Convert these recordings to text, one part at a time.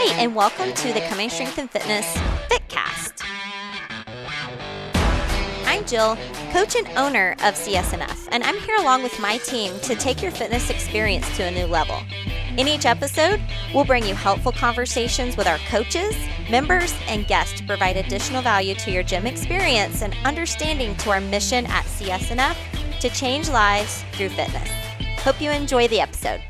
Hi, and welcome to the Coming Strength and Fitness Fitcast. I'm Jill, coach and owner of CSNF, and I'm here along with my team to take your fitness experience to a new level. In each episode, we'll bring you helpful conversations with our coaches, members, and guests to provide additional value to your gym experience and understanding to our mission at CSNF to change lives through fitness. Hope you enjoy the episode.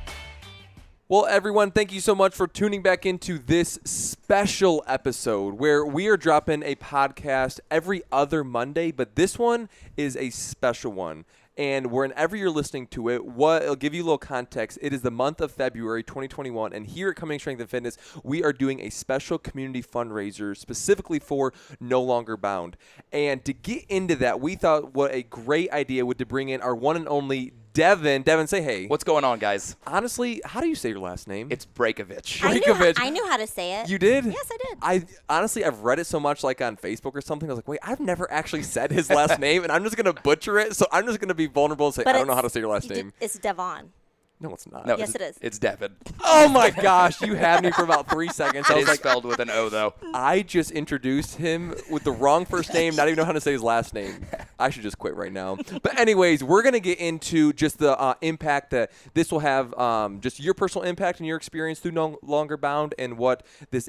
Well, everyone, thank you so much for tuning back into this special episode where we are dropping a podcast every other Monday, but this one is a special one. And whenever you're listening to it, it'll give you a little context. It is the month of February 2021, and here at Coming Strength and Fitness, we are doing a special community fundraiser specifically for No Longer Bound. And to get into that, we thought what a great idea would to bring in our one and only Devon. Devon, say hey. What's going on, guys? Honestly, how do you say your last name? It's Braykovich. I knew how to say it. You did? Yes, I did. I've read it so much like on Facebook or something. I was like, wait, I've never actually said his last name, and I'm just going to butcher it. So I'm just going to be vulnerable and say, I don't know how to say your last name. It's Devon. No, it's not. No, yes, it is. It's Devon. Oh, my gosh. You had me for about 3 seconds. I It was is like, spelled with an O, though. I just introduced him with the wrong first name, not even know how to say his last name. I should just quit right now. But anyways, we're going to get into just the impact that this will have, just your personal impact and your experience through No Longer Bound, and what this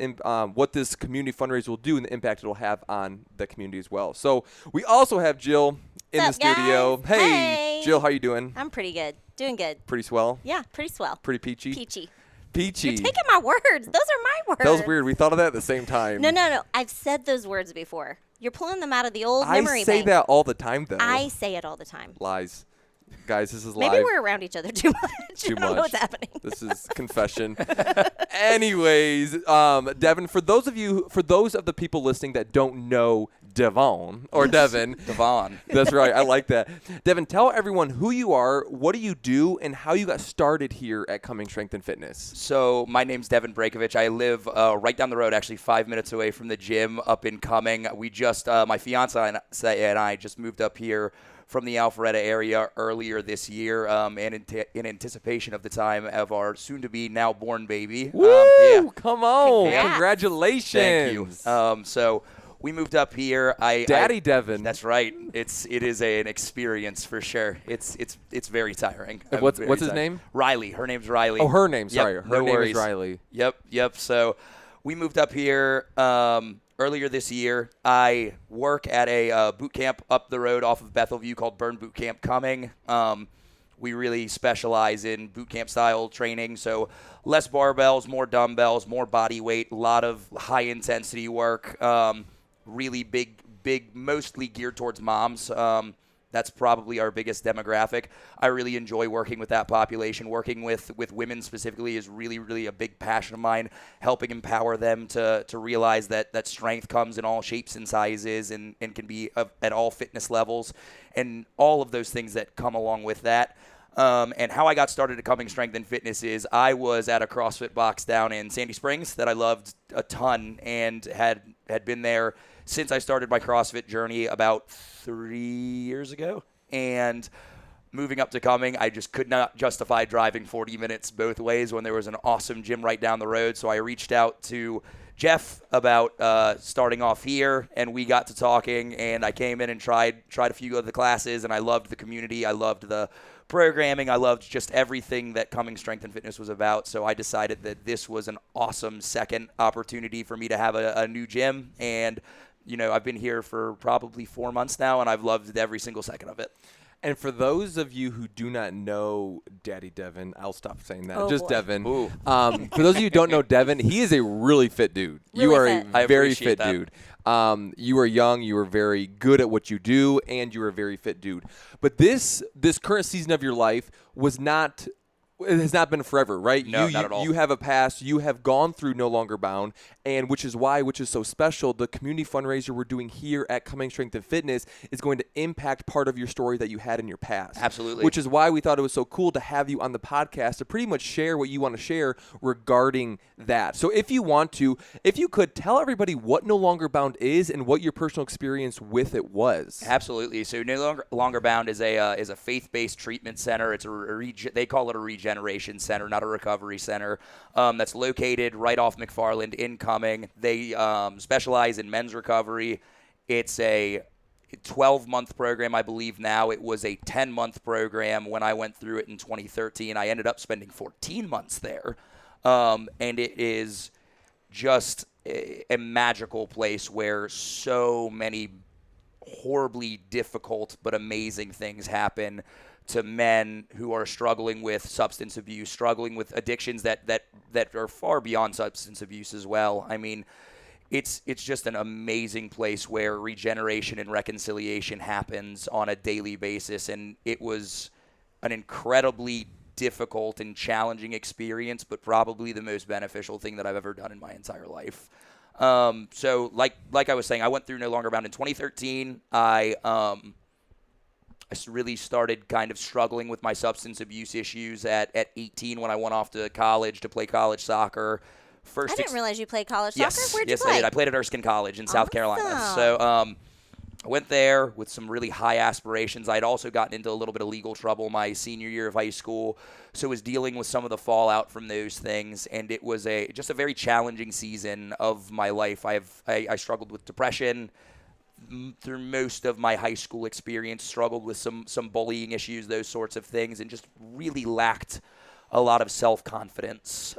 community fundraiser will do and the impact it will have on the community as well. So we also have Jill in the studio. Guys? Hey. Jill, how you doing? I'm pretty good. Doing good. Pretty swell? Yeah, pretty swell. Pretty peachy? Peachy. Peachy. You're taking my words. Those are my words. That was weird. We thought of that at the same time. No. I've said those words before. You're pulling them out of the old memory I say bank. that all the time, though. I say it all the time. Lies. Guys, this is live. Maybe we're around each other too much. Too I don't know much. what's happening. This is confession. Anyways, Devon, for those of the people listening that don't know Devon. Devon. That's right. I like that. Devon, tell everyone who you are, what do you do, and how you got started here at Coming Strength and Fitness. So my name's Devon Braykovich. I live right down the road, actually 5 minutes away from the gym up in Cumming. We just, my fiance and I just moved up here from the Alpharetta area earlier this year, and in anticipation of the time of our soon-to-be now-born baby. Woo! Come on. Congrats. Congratulations. Thank you. So we moved up here. Daddy Devon. That's right. It is an experience for sure. It's very tiring. What's his name? Riley. Her name's Riley. Oh, her name. Yep, Sorry. Her name worries. is Riley. Yep. So we moved up here earlier this year. I work at a boot camp up the road off of Bethelview called Burn Boot Camp Cumming. We really specialize in boot camp style training, so less barbells, more dumbbells, more body weight, a lot of high intensity work. Really big, mostly geared towards moms. That's probably our biggest demographic. I really enjoy working with that population. Working with women specifically is really, really a big passion of mine, helping empower them to realize that strength comes in all shapes and sizes and can be at all fitness levels and all of those things that come along with that. And how I got started at Coming Strength and Fitness is I was at a CrossFit box down in Sandy Springs that I loved a ton and had been there since I started my CrossFit journey about 3 years ago. And moving up to Cumming, I just could not justify driving 40 minutes both ways when there was an awesome gym right down the road. So I reached out to Jeff about starting off here, and we got to talking, and I came in and tried a few of the classes, and I loved the community. I loved the programming. I loved just everything that Coming Strength and Fitness was about. So I decided that this was an awesome second opportunity for me to have a new gym. And, I've been here for probably 4 months now, and I've loved every single second of it. And for those of you who do not know Daddy Devon, I'll stop saying that. Oh, just boy. Devon. Ooh. For those of you who don't know Devon, he is a really fit dude. Really you are fit. a I very appreciate fit that. dude. You are young. You are very good at what you do, and you are a very fit dude. But this current season of your life was not. It has not been forever, right? No, not at all. You have a past. You have gone through No Longer Bound, And which is so special, the community fundraiser we're doing here at Coming Strength and Fitness is going to impact part of your story that you had in your past. Absolutely. Which is why we thought it was so cool to have you on the podcast to pretty much share what you want to share regarding that. So if you could tell everybody what No Longer Bound is and what your personal experience with it was. Absolutely. So No Longer Bound is a faith-based treatment center. It's they call it a regeneration center, not a recovery center. That's located right off McFarland in Cumming. They specialize in men's recovery. It's a 12-month program, I believe now. It was a 10-month program when I went through it in 2013. I ended up spending 14 months there. And it is just a magical place where so many horribly difficult but amazing things happen to men who are struggling with substance abuse, struggling with addictions that are far beyond substance abuse as well. I mean, it's just an amazing place where regeneration and reconciliation happens on a daily basis, and it was an incredibly difficult and challenging experience, but probably the most beneficial thing that I've ever done in my entire life. So like I was saying, I went through No Longer Bound in 2013. I really started kind of struggling with my substance abuse issues at 18 when I went off to college to play college soccer. I didn't realize you played college Yes, soccer. Where'd yes, you play? I did. I played at Erskine College in South Carolina. Awesome. So I went there with some really high aspirations. I'd also gotten into a little bit of legal trouble my senior year of high school, so was dealing with some of the fallout from those things, and it was just a very challenging season of my life. I struggled with depression through most of my high school experience, struggled with some bullying issues, those sorts of things, and just really lacked a lot of self-confidence.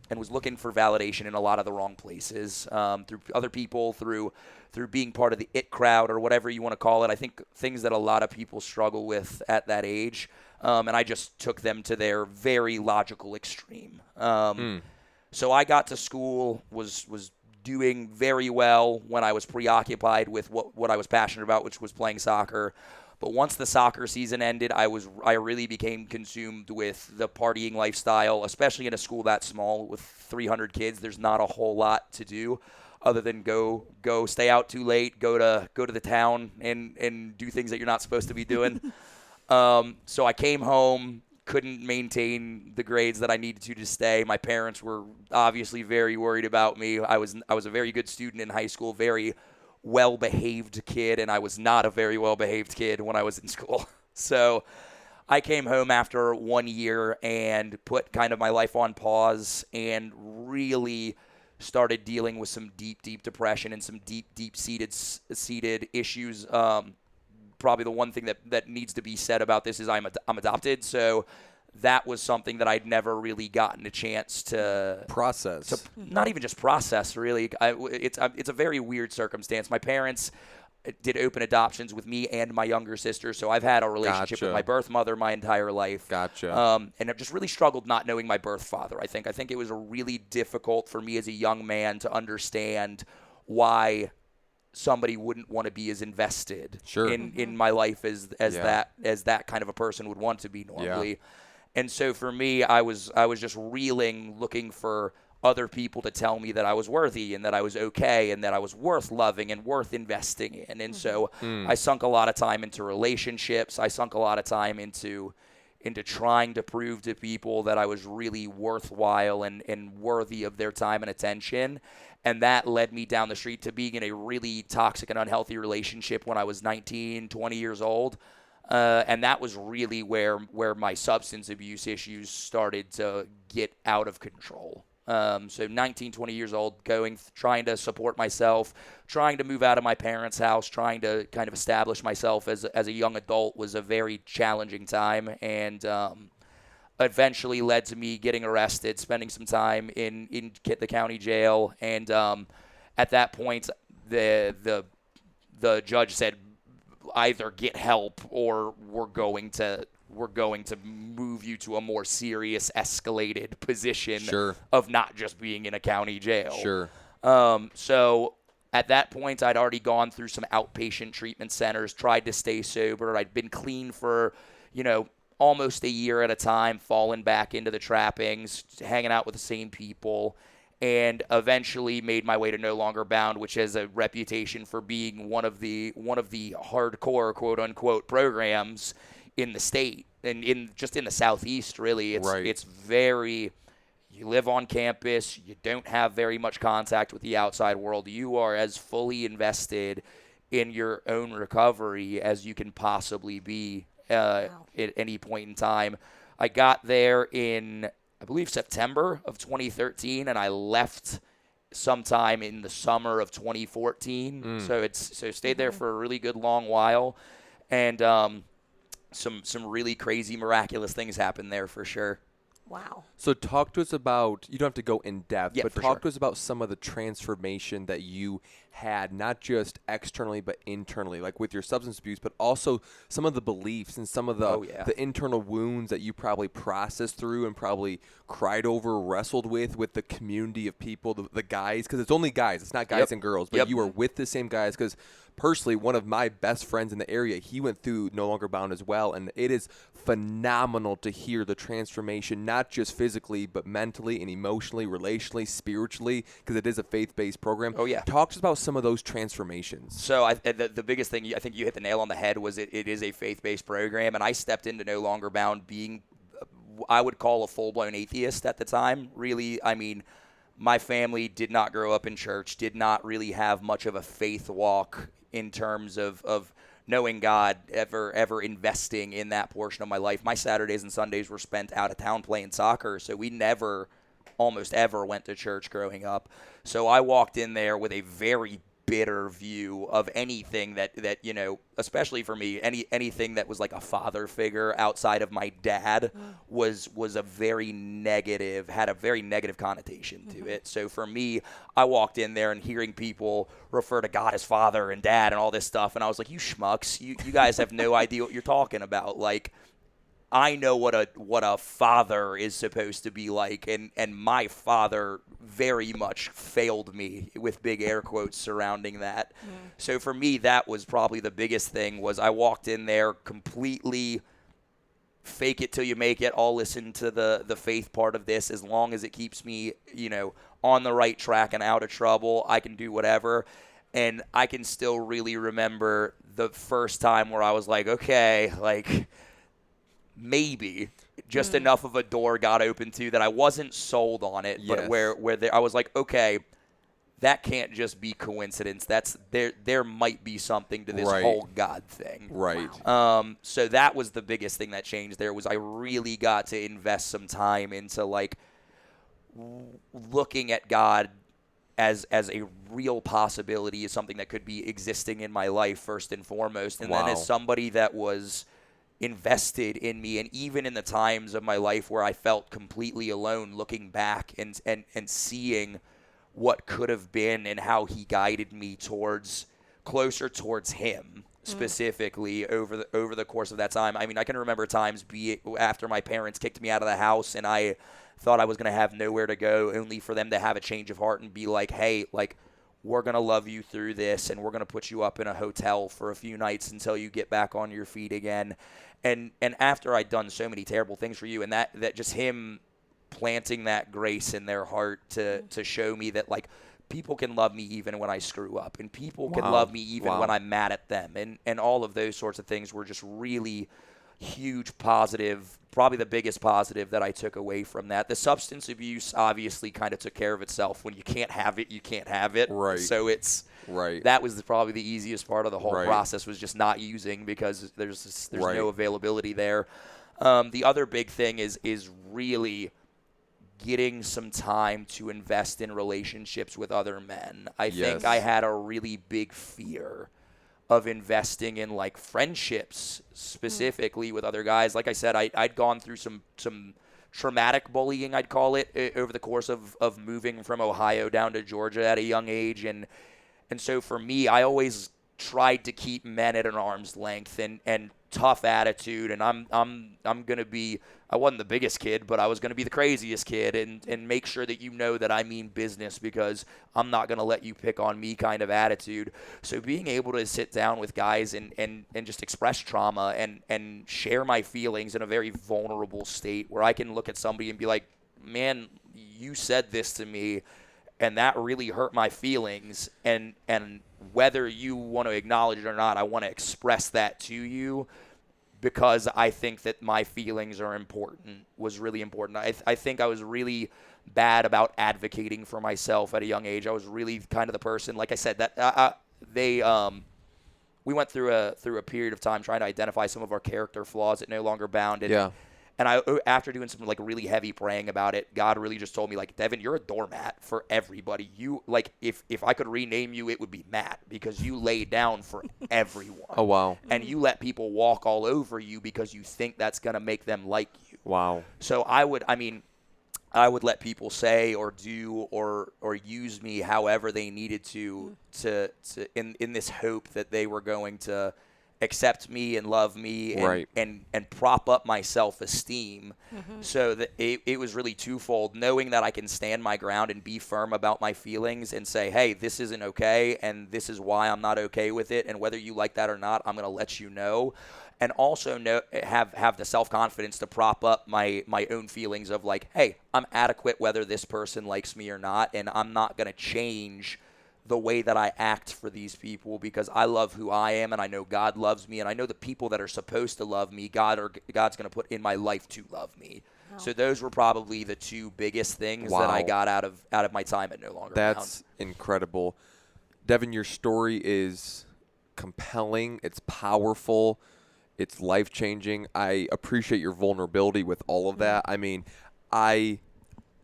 And was looking for validation in a lot of the wrong places, through other people, through being part of the it crowd or whatever you want to call it. I think things that a lot of people struggle with at that age, and I just took them to their very logical extreme. So I got to school, was doing very well when I was preoccupied with what I was passionate about, which was playing soccer. But once the soccer season ended, I really became consumed with the partying lifestyle, especially in a school that small with 300 kids. There's not a whole lot to do other than go stay out too late, go to the town and do things that you're not supposed to be doing. So I came home, couldn't maintain the grades that I needed to stay. My parents were obviously very worried about me. I was a very good student in high school, very well-behaved kid, and I was not a very well-behaved kid when I was in school. So I came home after 1 year and put kind of my life on pause and really started dealing with some deep depression and some deep-seated issues. Probably the one thing that needs to be said about this is I'm adopted, so that was something that I'd never really gotten a chance to process. Not even just process, really. It's a very weird circumstance. My parents did open adoptions with me and my younger sister, so I've had a relationship with my birth mother my entire life. Gotcha. And I've just really struggled not knowing my birth father, I think. I think it was really difficult for me as a young man to understand why somebody wouldn't want to be as invested in my life as that kind of a person would want to be normally. Yeah. And so for me, I was just reeling, looking for other people to tell me that I was worthy and that I was okay and that I was worth loving and worth investing in. And so I sunk a lot of time into relationships. I sunk a lot of time into trying to prove to people that I was really worthwhile and worthy of their time and attention. And that led me down the street to being in a really toxic and unhealthy relationship when I was 19, 20 years old. And that was really where my substance abuse issues started to get out of control. So 19, 20 years old, trying to support myself, trying to move out of my parents' house, trying to kind of establish myself as a young adult was a very challenging time, and eventually led to me getting arrested, spending some time in the county jail, and at that point, the judge said, either get help or we're going to move you to a more serious escalated position of not just being in a county jail. So at that point, I'd already gone through some outpatient treatment centers, tried to stay sober. I'd been clean for, almost a year at a time, fallen back into the trappings, hanging out with the same people. and eventually made my way to No Longer Bound, which has a reputation for being one of the hardcore, quote unquote, programs in the state and in the Southeast. Really, it's very. You live on campus. You don't have very much contact with the outside world. You are as fully invested in your own recovery as you can possibly be at any point in time. I got there in, I believe, September of 2013, and I left sometime in the summer of 2014. So stayed there for a really good long while, and some really crazy, miraculous things happened there for sure. Wow. So talk to us about, you don't have to go in depth, but talk sure. to us about some of the transformation that you had, not just externally, but internally, like with your substance abuse, but also some of the beliefs and some of the internal wounds that you probably processed through and probably cried over, wrestled with the community of people, the guys, because it's only guys. It's not guys and girls, but you were with the same guys because personally, one of my best friends in the area, he went through No Longer Bound as well, and it is phenomenal to hear the transformation, not just physically, but mentally and emotionally, relationally, spiritually, because it is a faith-based program. Oh, yeah. Talk to us about some of those transformations. So the biggest thing, I think you hit the nail on the head, was it is a faith-based program, and I stepped into No Longer Bound being, I would call a full-blown atheist at the time. Really, I mean, my family did not grow up in church, did not really have much of a faith walk in terms of knowing God, ever investing in that portion of my life. My Saturdays and Sundays were spent out of town playing soccer, so we never, almost ever, went to church growing up. So I walked in there with a very bitter view of anything that you know, especially for me, anything that was like a father figure outside of my dad was a very negative, had a very negative connotation to it. So for me, I walked in there and hearing people refer to God as father and dad and all this stuff, and I was like, you schmucks, you guys have no idea what you're talking about. Like, I know what a father is supposed to be like, and my father very much failed me, with big air quotes surrounding that. So for me, that was probably the biggest thing. Was I walked in there completely fake it till you make it. I'll listen to the faith part of this as long as it keeps me, you know, on the right track and out of trouble. I can do whatever. And I can still really remember the first time where I was like, okay, like, maybe just enough of a door got open to that I wasn't sold on it, but where I was like, okay, that can't just be coincidence. That's there might be something to this whole God thing. Right. So that was the biggest thing that changed there. Was I really got to invest some time into like looking at God as a real possibility, as something that could be existing in my life first and foremost, and then as somebody that was invested in me. And even in the times of my life where I felt completely alone, looking back and seeing what could have been and how he guided me closer towards him specifically over the course of that time. I mean, I can remember times after my parents kicked me out of the house and I thought I was going to have nowhere to go, only for them to have a change of heart and be like, hey, like, we're going to love you through this, and we're going to put you up in a hotel for a few nights until you get back on your feet again. And after I'd done so many terrible things for you, and that just him planting that grace in their heart to show me that, like, people can love me even when I screw up, and people can love me even when I'm mad at them, and all of those sorts of things were just really huge positive, probably the biggest positive that I took away from that. The substance abuse obviously kind of took care of itself. When you can't have it, you can't have it. Right. So that was probably the easiest part of the whole process, was just not using, because there's no availability there. The other big thing is really getting some time to invest in relationships with other men. I think I had a really big fear of investing in, like, friendships specifically with other guys. Like I said, I'd gone through some traumatic bullying, I'd call it, over the course of moving from Ohio down to Georgia at a young age. And so for me, I always tried to keep men at an arm's length and tough attitude. And I'm going to be, I wasn't the biggest kid, but I was going to be the craziest kid and make sure that you know that I mean business, because I'm not going to let you pick on me kind of attitude. So being able to sit down with guys and just express trauma and share my feelings in a very vulnerable state, where I can look at somebody and be like, man, you said this to me, And that really hurt my feelings. And whether you want to acknowledge it or not, I want to express that to you because I think that my feelings are important, was really important. I think I was really bad about advocating for myself at a young age. I was really kind of the person, like I said, that we went through a period of time trying to identify some of our character flaws at No Longer Bound. And I, after doing some like really heavy praying about it, God really just told me, like, Devin, you're a doormat for everybody. You, like, if I could rename you, it would be Matt, because you lay down for everyone. Oh, wow. And you let people walk all over you because you think that's going to make them like you. Wow. So I would let people say or do or use me however they needed to in this hope that they were going to accept me and love me and prop up my self-esteem. So that it was really twofold, knowing that I can stand my ground and be firm about my feelings and say, hey, this isn't okay and this is why I'm not okay with it, and whether you like that or not, I'm going to let you know. And also have the self-confidence to prop up my own feelings of like, hey, I'm adequate whether this person likes me or not, and I'm not going to change the way that I act for these people because I love who I am, and I know God loves me, and I know the people that are supposed to love me, God's going to put in my life to love me. Wow. So those were probably the two biggest things that I got out of my time at No Longer Bound. That's incredible. Devin, your story is compelling. It's powerful. It's life-changing. I appreciate your vulnerability with all of that. I mean, I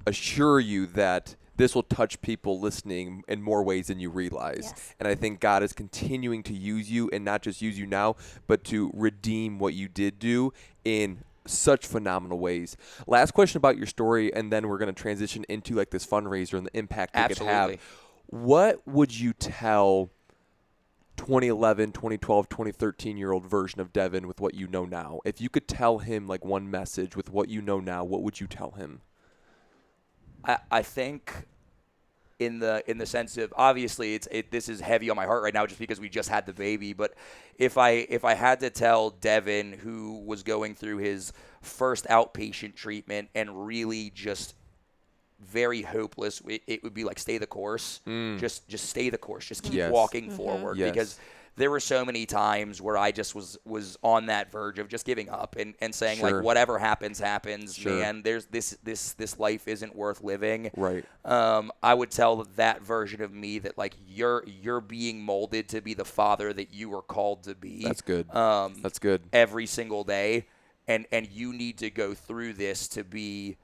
assure you that this will touch people listening in more ways than you realize. Yes. And I think God is continuing to use you, and not just use you now, but to redeem what you did do in such phenomenal ways. Last question about your story, and then we're going to transition into like this fundraiser and the impact it could have. What would you tell 2011, 2012, 2013-year-old version of Devin with what you know now? If you could tell him like one message with what you know now, what would you tell him? I think in the sense of, obviously this is heavy on my heart right now just because we just had the baby, but if I had to tell Devin, who was going through his first outpatient treatment and really just very hopeless, it would be like, stay the course. Just stay the course. Just keep walking forward. Because there were so many times where I just was on that verge of just giving up and saying, like, whatever happens, man. There's this life isn't worth living. Right. I would tell that version of me that, like, you're being molded to be the father that you were called to be. That's good. That's good. Every single day, and you need to go through this to be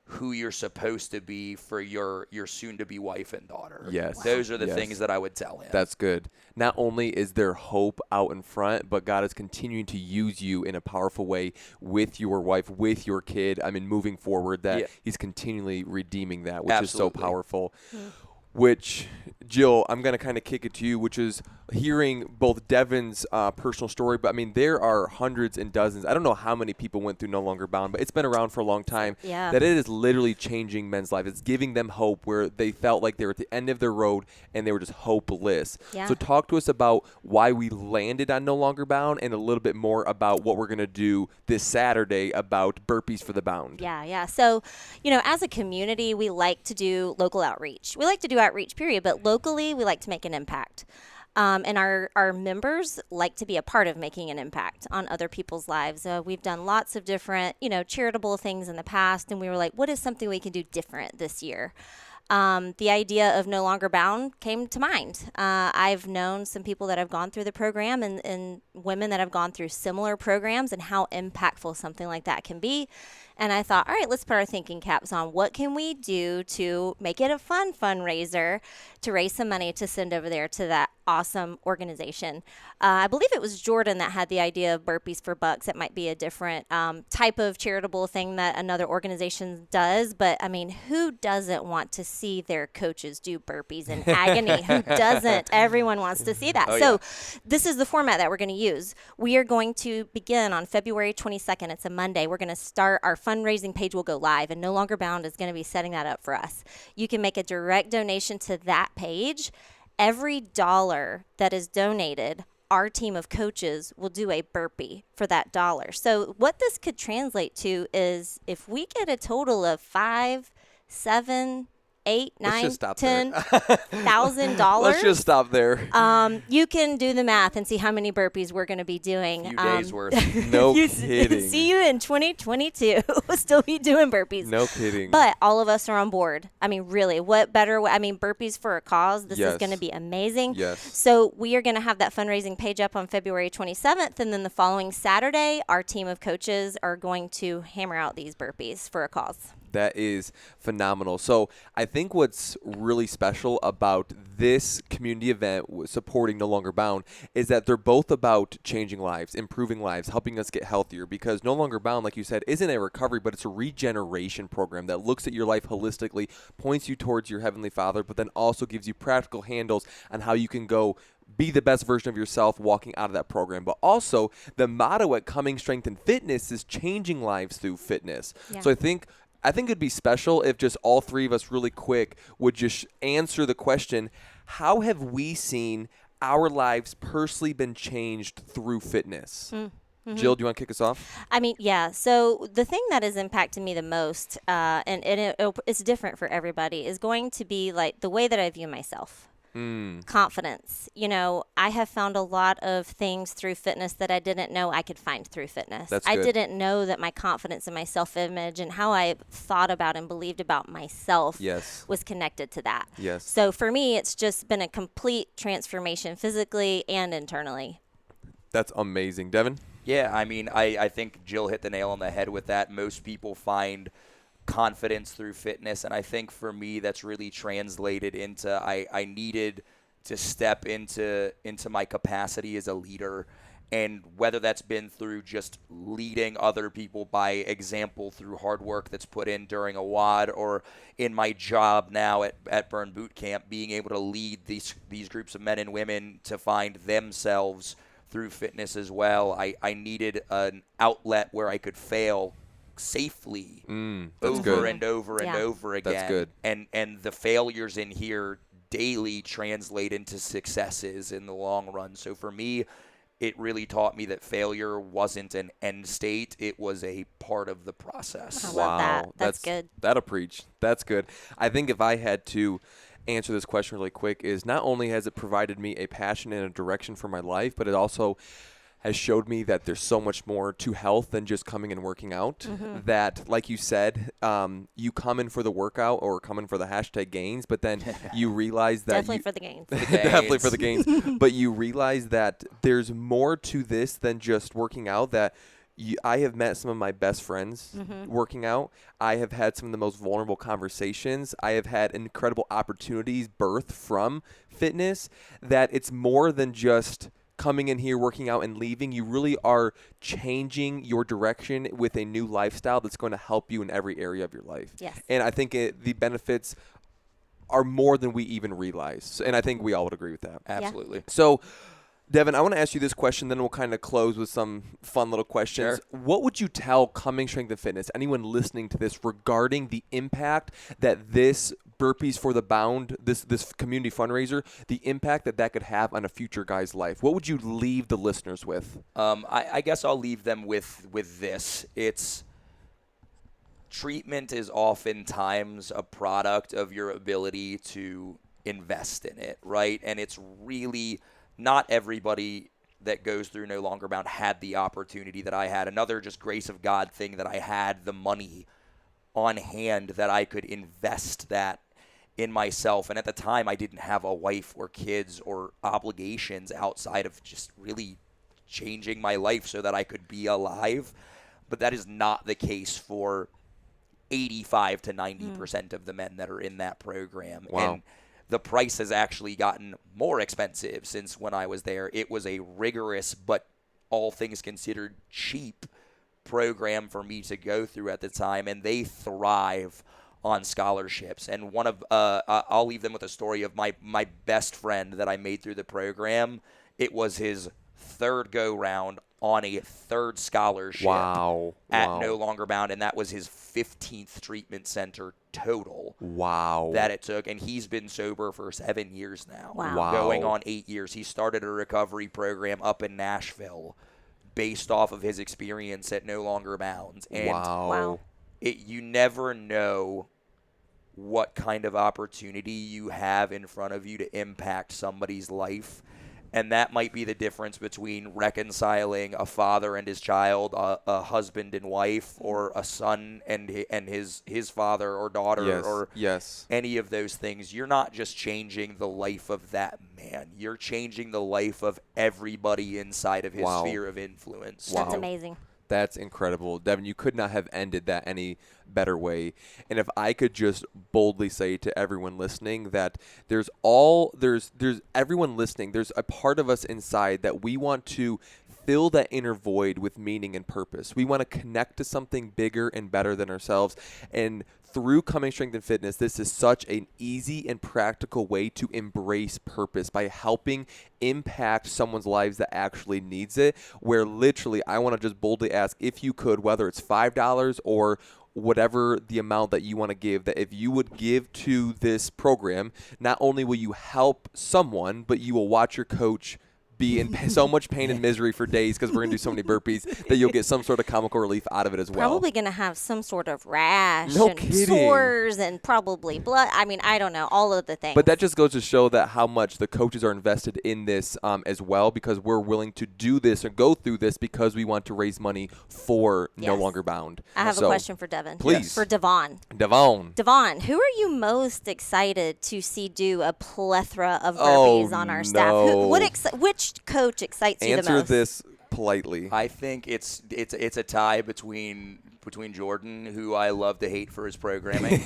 who you're supposed to be for your soon-to-be wife and daughter. Yes. Wow. Those are the things that I would tell him. That's good. Not only is there hope out in front, but God is continuing to use you in a powerful way with your wife, with your kid. I mean, moving forward, that he's continually redeeming that, which is so powerful. Which, Jill, I'm going to kind of kick it to you, which is hearing both Devin's personal story, but I mean, there are hundreds and dozens. I don't know how many people went through No Longer Bound, but it's been around for a long time. Yeah. That it is literally changing men's lives. It's giving them hope where they felt like they were at the end of their road and they were just hopeless. Yeah. So talk to us about why we landed on No Longer Bound and a little bit more about what we're going to do this Saturday about Burpees for the Bound. Yeah. So, as a community, we like to do local outreach. We like to do outreach, period, but locally, we like to make an impact. And our members like to be a part of making an impact on other people's lives. We've done lots of different, charitable things in the past, and we were like, what is something we can do different this year? The idea of No Longer Bound came to mind. I've known some people that have gone through the program and women that have gone through similar programs and how impactful something like that can be. And I thought, all right, let's put our thinking caps on. What can we do to make it a fun fundraiser to raise some money to send over there to that awesome organization? I believe it was Jordan that had the idea of Burpees for Bucks. It might be a different type of charitable thing that another organization does. But, I mean, who doesn't want to see their coaches do burpees in agony? Who doesn't? Everyone wants to see that. This is the format that we're going to use. We are going to begin on February 22nd. It's a Monday. We're going to start our fundraising page will go live, and No Longer Bound is going to be setting that up for us. You can make a direct donation to that page. Every dollar that is donated, our team of coaches will do a burpee for that dollar. So what this could translate to is if we get a total of 5, 7, $8, Let's $9, just stop $10,000. Let's just stop there. You can do the math and see how many burpees we're going to be doing. A few days worth. No kidding. See you in 2022. We'll still be doing burpees. No kidding. But all of us are on board. I mean, really, what better way? I mean, burpees for a cause. This Yes. is going to be amazing. Yes. So we are going to have that fundraising page up on February 27th. And then the following Saturday, our team of coaches are going to hammer out these burpees for a cause. That is phenomenal. So I think what's really special about this community event supporting No Longer Bound is that they're both about changing lives, improving lives, helping us get healthier, because No Longer Bound, like you said, isn't a recovery, but it's a regeneration program that looks at your life holistically, points you towards your Heavenly Father, but then also gives you practical handles on how you can go be the best version of yourself walking out of that program. But also the motto at Coming Strength and Fitness is changing lives through fitness. Yeah. So I think it'd be special if just all three of us really quick would just answer the question, how have we seen our lives personally been changed through fitness? Mm-hmm. Jill, do you want to kick us off? I mean, yeah. So the thing that has impacted me the most, and it's different for everybody, is going to be like the way that I view myself. Confidence. You know, I have found a lot of things through fitness that I didn't know I could find through fitness. That's I good. didn't know that my confidence and my self-image and how I thought about and believed about myself Yes. was connected to that. Yes. So for me, it's just been a complete transformation physically and internally. That's amazing. Devin? Yeah, I mean, I think Jill hit the nail on the head with that. Most people find confidence through fitness, and I think for me that's really translated into I needed to step into my capacity as a leader, and whether that's been through just leading other people by example through hard work that's put in during a WOD, or in my job now at Burn Boot Camp, being able to lead these groups of men and women to find themselves through fitness as well. I needed an outlet where I could fail safely That's over good. and over and Yeah. over again. That's good. And the failures in here daily translate into successes in the long run. So for me, it really taught me that failure wasn't an end state. It was a part of the process. I love that. That's good. That'll preach. That's good. I think if I had to answer this question really quick, is not only has it provided me a passion and a direction for my life, but it also has showed me that there's so much more to health than just coming and working out. That, like you said, you come in for the workout or come in for the hashtag gains, but then you realize that Definitely for the gains. definitely for the gains. But you realize that there's more to this than just working out. That I have met some of my best friends working out. I have had some of the most vulnerable conversations. I have had incredible opportunities birth from fitness. That it's more than just coming in here, working out, and leaving. You really are changing your direction with a new lifestyle that's going to help you in every area of your life. Yes. And I think the benefits are more than we even realize. And I think we all would agree with that. Absolutely. So, Devin, I want to ask you this question, then we'll kind of close with some fun little questions. Sure. What would you tell Coming Strength and Fitness, anyone listening to this, regarding the impact that this Burpees for the Bound, this community fundraiser, the impact that could have on a future guy's life? What would you leave the listeners with? I guess I'll leave them with this. It's treatment is oftentimes a product of your ability to invest in it, right? And it's really not everybody that goes through No Longer Bound had the opportunity that I had. Another just grace of God thing that I had the money on hand that I could invest that in myself. And at the time, I didn't have a wife or kids or obligations outside of just really changing my life so that I could be alive. But that is not the case for 85 to 90% of the men that are in that program. Wow. And the price has actually gotten more expensive since when I was there. It was a rigorous, but all things considered cheap program for me to go through at the time, and they thrive on scholarships. And one of I'll leave them with a story of my best friend that I made through the program. It was his third go round on a third scholarship at No Longer Bound, and that was his 15th treatment center total that it took. And he's been sober for 7 years now, going on 8 years. He started a recovery program up in Nashville based off of his experience at No Longer Bound. And you never know what kind of opportunity you have in front of you to impact somebody's life. And that might be the difference between reconciling a father and his child, a husband and wife, or a son and his father or daughter, or any of those things. You're not just changing the life of that man. You're changing the life of everybody inside of his sphere of influence. That's amazing. That's incredible. Devon, you could not have ended that any better way. And if I could just boldly say to everyone listening that there's everyone listening, there's a part of us inside that we want to fill that inner void with meaning and purpose. We want to connect to something bigger and better than ourselves. And through Coming Strength and Fitness, this is such an easy and practical way to embrace purpose by helping impact someone's lives that actually needs it, where literally I want to just boldly ask if you could, whether it's $5 or whatever the amount that you want to give, that if you would give to this program, not only will you help someone, but you will watch your coach be in so much pain and misery for days because we're going to do so many burpees that you'll get some sort of comical relief out of it as well. Probably going to have some sort of rash No and kidding. sores and probably blood. I mean, I don't know, all of the things. But that just goes to show that how much the coaches are invested in this as well, because we're willing to do this or go through this because we want to raise money for No Longer Bound. I have a question for Devon. Please. For Devon. Devon, who are you most excited to see do a plethora of burpees on our staff? Which coach excites you the most? Answer this politely. I think it's a tie between Jordan, who I love to hate for his programming,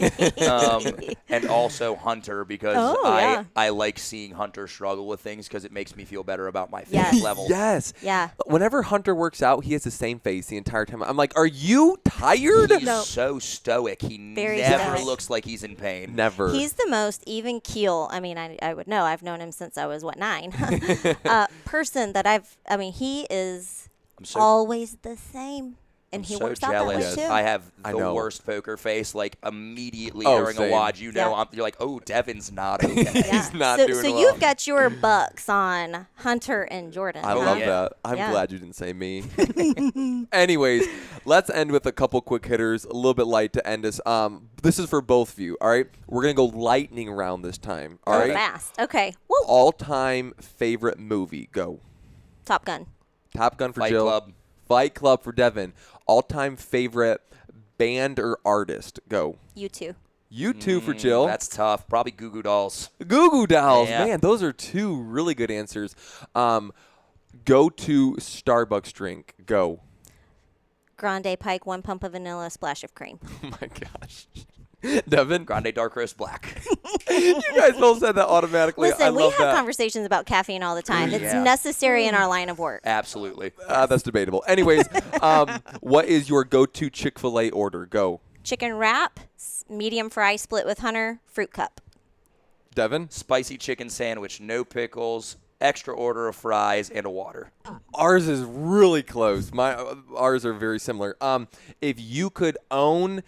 and also Hunter, because I like seeing Hunter struggle with things because it makes me feel better about my fitness level. Yes. Yeah. Whenever Hunter works out, he has the same face the entire time. I'm like, are you tired? He's so stoic. He never looks like he's in pain. Never. He's the most even keel. I mean, I would know. I've known him since I was, 9? Person that he is always the same. And he so works jealous. out that way too. I have the worst poker face. Like immediately during same. a WOD, you're like, oh, Devon's not okay. He's not doing well. So you've got your bucks on Hunter and Jordan. I love that. I'm glad you didn't say me. Anyways, let's end with a couple quick hitters, a little bit light to end us. This is for both of you. All right, we're gonna go lightning round this time. All right, fast. Okay. Woo. All-time favorite movie. Go. Top Gun. Top Gun for Fight Jill. Club. Fight Club for Devon. All-time favorite band or artist. Go. U2. U2 for Jill. That's tough. Probably Goo Goo Dolls. Goo Goo Dolls. Yeah. Man, those are two really good answers. Go to Starbucks drink. Go. Grande Pike, 1 pump of vanilla, splash of cream. Oh, my gosh. Devon? Grande Dark Roast Black. You guys both said that automatically. Listen, I we love have that. conversations about caffeine all the time. It's necessary in our line of work. Absolutely. That's debatable. Anyways, what is your go-to Chick-fil-A order? Go. Chicken wrap, medium fry split with Hunter, fruit cup. Devon? Spicy chicken sandwich, no pickles, extra order of fries, and a water. Ours is really close. Ours are very similar. If you could own,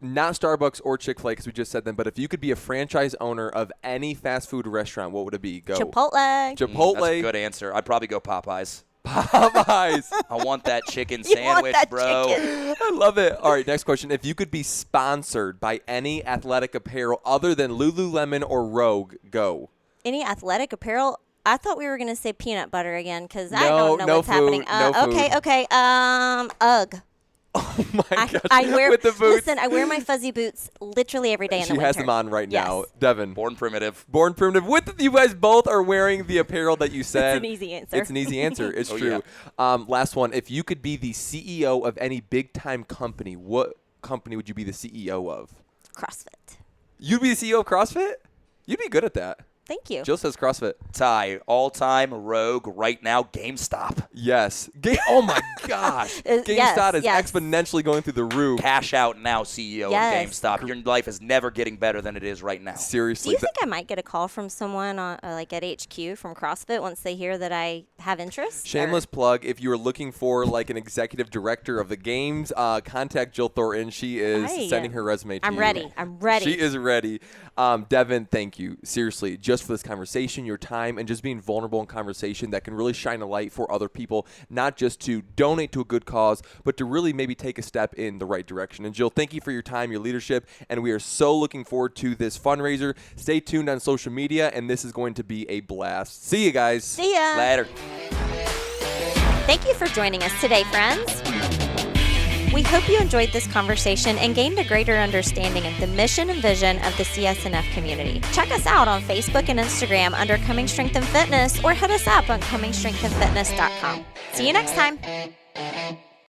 not Starbucks or Chick-fil-A, because we just said them, but if you could be a franchise owner of any fast food restaurant, what would it be? Go. Chipotle. That's a good answer. I'd probably go Popeyes. Popeyes. I want that chicken You sandwich, want that bro. chicken. I love it. All right, next question. If you could be sponsored by any athletic apparel other than Lululemon or Rogue, go. Any athletic apparel? I thought we were going to say peanut butter again because I No, don't know no what's food, happening. no food. Okay. UGG. Oh, my gosh. I wear, with the boots. Listen, I wear my fuzzy boots literally every day in the winter. She has them on right now. Devon. Born Primitive. Born Primitive. You guys both are wearing the apparel that you said. It's an easy answer. It's an easy answer. It's true. Yeah. Last one. If you could be the CEO of any big-time company, what company would you be the CEO of? CrossFit. You'd be the CEO of CrossFit? You'd be good at that. Thank you. Jill says CrossFit. Ty, all-time Rogue, right now, GameStop. Yes. Oh, my gosh. GameStop is exponentially going through the roof. Cash out now, CEO of GameStop. Your life is never getting better than it is right now. Seriously. Do you think I might get a call from someone like at HQ from CrossFit once they hear that I have interest? Shameless plug. If you are looking for like an executive director of the games, contact Jill Thornton. She is sending her resume to you. I'm ready. She is ready. Devon, thank you. Seriously, just just for this conversation, your time, and just being vulnerable in conversation that can really shine a light for other people, not just to donate to a good cause, but to really maybe take a step in the right direction. And Jill, thank you for your time, your leadership, and we are so looking forward to this fundraiser. Stay tuned on social media, and this is going to be a blast. See you guys. See ya. Later. Thank you for joining us today, friends. We hope you enjoyed this conversation and gained a greater understanding of the mission and vision of the CSNF community. Check us out on Facebook and Instagram under Coming Strength and Fitness, or hit us up on comingstrengthandfitness.com. See you next time.